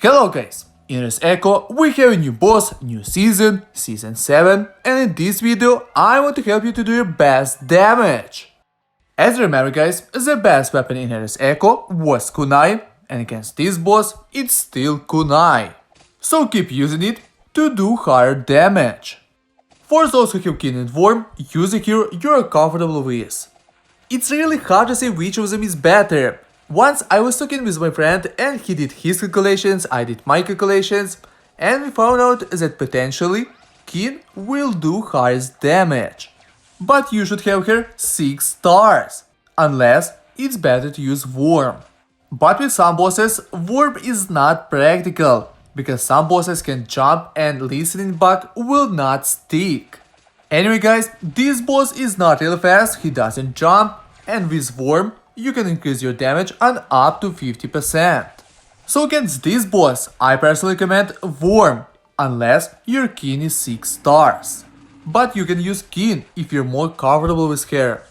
Hello guys, in this Echo we have a new boss, new season, season 7, and in this video I want to help you to do your best damage. As you remember guys, the best weapon in this Echo was kunai, and against this boss it's still kunai. So keep using it to do higher damage. For those who have Kin and Worm, use a hero you are comfortable with. It's really hard to say which of them is better. Once I was talking with my friend and he did his calculations, I did my calculations, and we found out that potentially Kin will do highest damage. But you should have her 6 stars, unless it's better to use Worm. But with some bosses, Worm is not practical, because some bosses can jump and listening bug will not stick. Anyway guys, this boss is not really fast, he doesn't jump, and with Worm you can increase your damage on up to 50%. So against this boss, I personally recommend Worm, unless your Kin is 6 stars. But you can use Kin if you're more comfortable with her.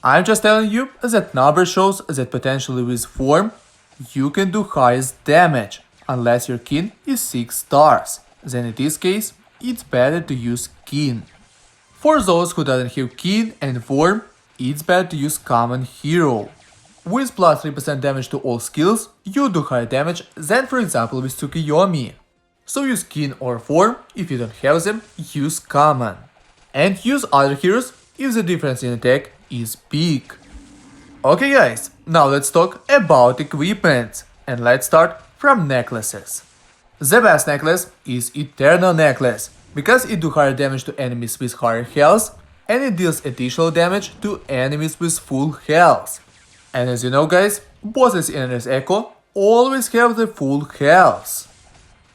I'm just telling you that number shows that potentially with Worm, you can do highest damage, unless your Kin is 6 stars. Then in this case, it's better to use Kin. For those who doesn't have Kin and Worm, it's better to use common hero. With plus 3% damage to all skills, you do higher damage than for example with Tsukiyomi. So use Kin or Worm, if you don't have them, use common. And use other heroes if the difference in attack is big. Okay guys, now let's talk about equipment. And let's start from necklaces. The best necklace is Eternal Necklace, because it do higher damage to enemies with higher health, and it deals additional damage to enemies with full health. And as you know guys, bosses in this Echo always have the full health.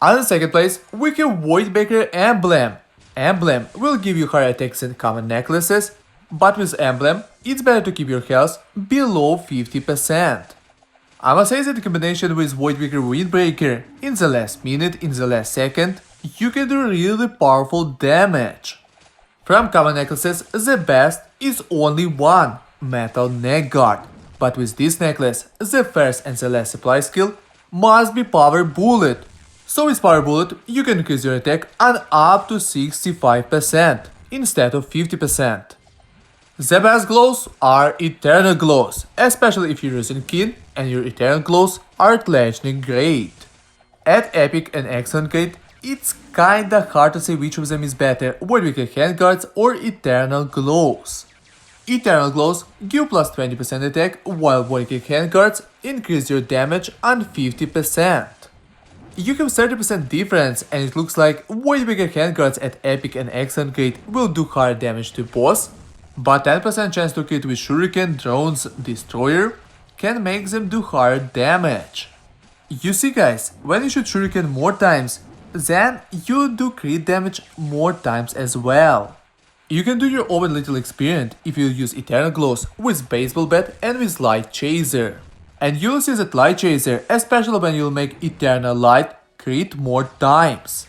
On the second place, we have Voidbreaker Emblem. Emblem will give you higher attacks than common necklaces, but with Emblem, it's better to keep your health below 50%. I must say that the combination with Voidbreaker Windbreaker in the last minute, in the last second, you can do really powerful damage. From common necklaces, the best is only one, Metal Neck Guard. But with this necklace, the first and the last supply skill must be Power Bullet. So with Power Bullet, you can increase your attack on up to 65% instead of 50%. The best glows are Eternal Glows, especially if you're using Kin and your Eternal Glows are at Legendary grade. At Epic and Excellent grade, it's kinda hard to say which of them is better, Voidbreaker Handguards or Eternal Glows. Eternal Glows give plus 20% attack, while Voidbreaker Handguards increase your damage on 50%. You have 30% difference, and it looks like Voidbreaker Handguards at Epic and Excellent grade will do higher damage to boss, but 10% chance to crit with Shuriken Drone's Destroyer can make them do higher damage. You see guys, when you shoot Shuriken more times, then you do crit damage more times as well. You can do your own little experiment if you use Eternal Glows with Baseball Bat and with Light Chaser. And you'll see that Light Chaser, especially when you'll make Eternal Light, crit more times.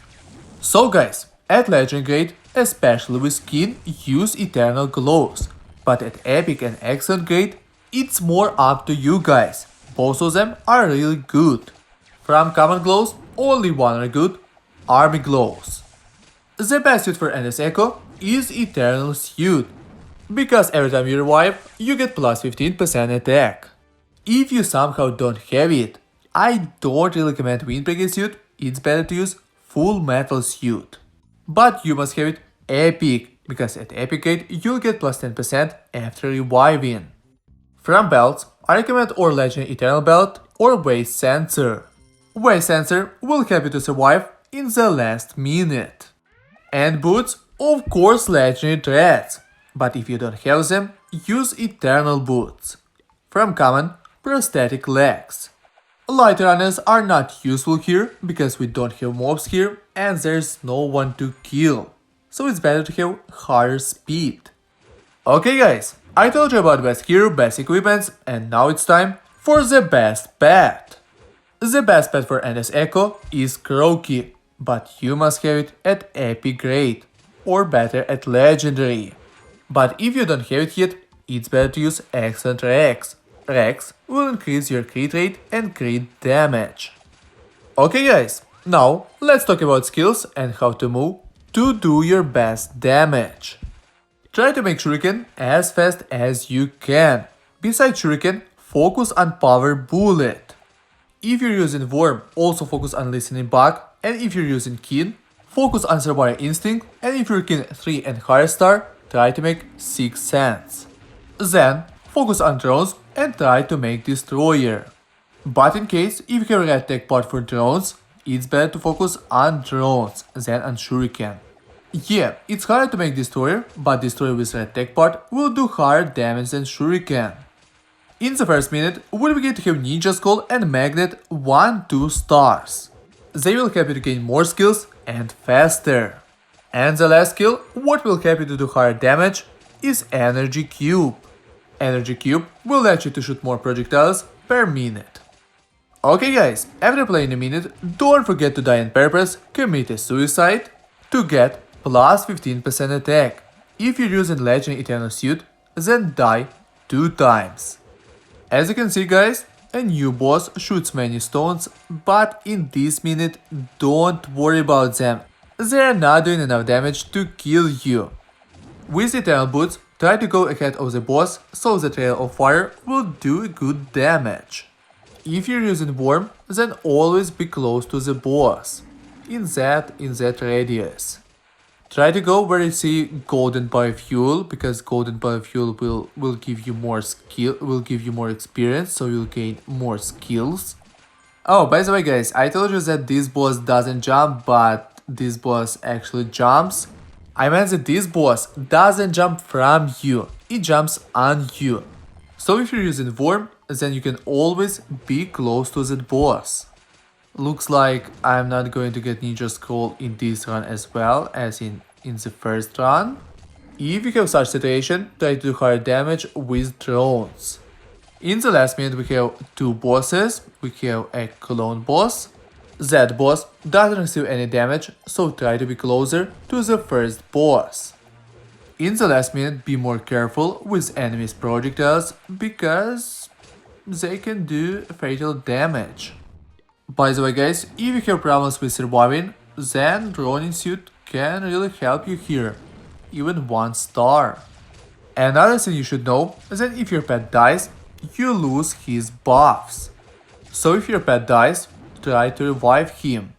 So guys, at Legend grade, especially with Kin, use Eternal Glows. But at Epic and Excellent grade, it's more up to you guys. Both of them are really good. From common glows, only one are good, Army Glows. The best suit for NS Echo is Eternal Suit, because every time you revive, you get plus 15% attack. If you somehow don't have it, I don't really recommend Windbreaker Suit, it's better to use Full Metal Suit. But you must have it Epic, because at Epic grade you'll get plus 10% after reviving. From belts, I recommend or Legendary Eternal Belt or Waist Sensor. Waist Sensor will help you to survive in the last minute. And boots, of course Legendary Treads, but if you don't have them, use Eternal Boots. From common, Prosthetic Legs. Light runners are not useful here, because we don't have mobs here and there's no one to kill, so it's better to have higher speed. Okay guys, I told you about best hero, best equipments, and now it's time for the best pet. The best pet for NS Echo is Croaky, but you must have it at Epic grade, or better at Legendary. But if you don't have it yet, it's better to use Excellent Rex. Rex will increase your crit rate and crit damage. Okay guys, now let's talk about skills and how to move to do your best damage. Try to make shuriken as fast as you can. Besides shuriken, focus on power bullet. If you're using worm, also focus on listening bug, and if you're using kin, focus on survival instinct, and if you're kin 3 and higher star, try to make 6 sense. Then, focus on drones and try to make destroyer. But in case if you have a tech part for drones, it's better to focus on drones than on shuriken. Yeah, it's harder to make destroyer, but destroyer with red tech part will do higher damage than shuriken. In the first minute, we'll begin to have Ninja Skull and Magnet 1-2 stars. They will help you to gain more skills and faster. And the last skill, what will help you to do higher damage, is Energy Cube. Energy Cube will let you to shoot more projectiles per minute. Okay guys, after playing a minute, don't forget to die on purpose, commit a suicide, to get plus 15% attack. If you're using Legend Eternal Suit, then die 2 times. As you can see guys, a new boss shoots many stones, but in this minute don't worry about them, they are not doing enough damage to kill you. With Eternal Boots, try to go ahead of the boss so the Trail of Fire will do good damage. If you're using Worm, then always be close to the boss, in that radius. Try to go where you see golden biofuel, because golden biofuel will give you more skill, will give you more experience, so you'll gain more skills. Oh, by the way guys, I told you that this boss doesn't jump, but this boss actually jumps. I meant that this boss doesn't jump from you, it jumps on you. So if you're using Worm, then you can always be close to that boss. Looks like I'm not going to get Ninja Skull in this run as well as in the first run. If you have such situation, try to do higher damage with drones. In the last minute we have 2 bosses. We have a clone boss. That boss doesn't receive any damage, so try to be closer to the first boss. In the last minute, be more careful with enemies' projectiles, because they can do fatal damage. By the way guys, if you have problems with surviving, then Ronin suit can really help you here, even 1 star. Another thing you should know is that if your pet dies, you lose his buffs. So if your pet dies, try to revive him.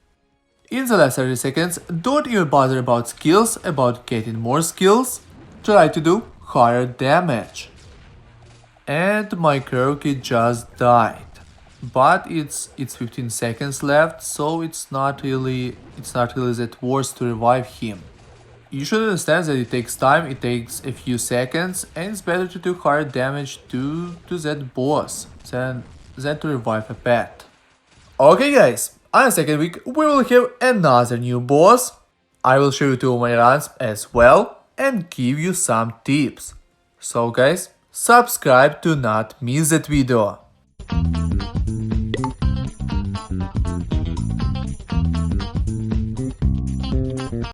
In the last 30 seconds, don't even bother about skills, about getting more skills, try to do higher damage. And my Kuroki just died. But it's 15 seconds left, so it's not really that worth to revive him. You should understand that it takes time, it takes a few seconds, and it's better to do higher damage to that boss than to revive a pet. Okay guys, on the second week we will have another new boss. I will show you 2 of my runs as well and give you some tips. So guys, subscribe to not miss that video.